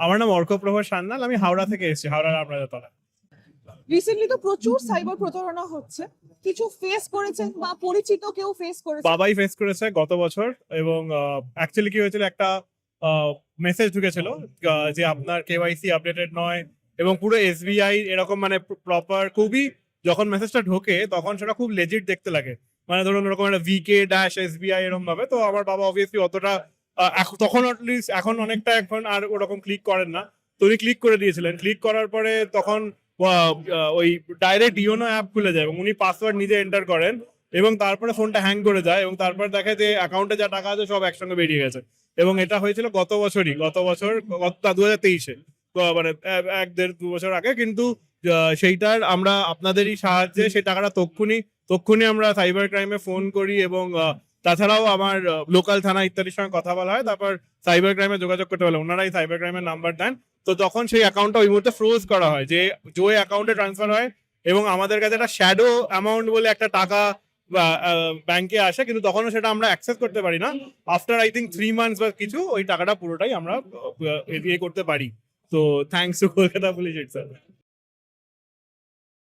আমার নাম অর্কপ্রভা সান্যাল, আমি হাওড়া থেকে এসেছি, হাওড়ার আপনাদের তলা। রিসেন্টলি তো প্রচুর সাইবার প্রতারণা হচ্ছে, কিছু ফেস করেছেন বা পরিচিত কেউ ফেস করেছে? বাবাই ফেস করেছে গত বছর, এবং অ্যাকচুয়ালি কি হয়েছিল, একটা মেসেজ ঢুকেছিল যে আপনার কেওয়াইসি আপডেটেড নয়, এবং পুরো এসবিআই এরকম মানে প্রপার খুবই, যখন মেসেজটা ঢোকে তখন সেটা খুব লেজিট দেখতে লাগে, মানে ধরুন এরকম একটা ভিকে ড্যাশ এসবিআই এরকম ভাবে। তো আমার বাবা অবভিয়াসলি অতটা তখন অ্যাটলিস্ট, এখন অনেকটা এখন আর ওরকম ক্লিক করেন না, তো উনি ক্লিক করে দিয়েছিলেন। ক্লিক করার পরে তখন ওই ডাইরেক্ট ইওনো অ্যাপ খুলে যায় এবং উনি পাসওয়ার্ড নিজে এন্টার করেন, এবং তারপরে ফোনটা হ্যাং করে যায়, এবং তারপর দেখে যে অ্যাকাউন্টে যা টাকা আছে সব একসঙ্গে বেরিয়ে গেছে। এবং এটা হয়েছিল গত বছর 2023-এ, মানে 1-1.5-2 বছর আগে। কিন্তু সেইটার আমরা আপনাদেরই সাহায্যে সেই টাকাটা তক্ষুনি আমরা সাইবার ক্রাইমে ফোন করি, এবং তাছাড়াও আমার লোকাল থানা ইত্যাদির সঙ্গে কথা বলা হয়, তারপর সাইবার ক্রাইমে যোগাযোগ করতে বলে, ওনারাই সাইবার ক্রাইমের নাম্বার দেন। তো তখন সেই অ্যাকাউন্টটা ওই মুহূর্তে ফ্রোজ করা হয়, যে অ্যাকাউন্টে ট্রান্সফার হয়, এবং আমাদের কাছে একটা শ্যাডো অ্যামাউন্ট বলে একটা টাকা ব্যাংকে আসে, কিন্তু তখনও সেটা আমরা অ্যাক্সেস করতে পারি না। আফটার আই থিঙ্ক 3 মান্থস বা কিছু, ওই টাকাটা পুরোটাই আমরা করতে পারি। তো thanks to Kolkata police itself.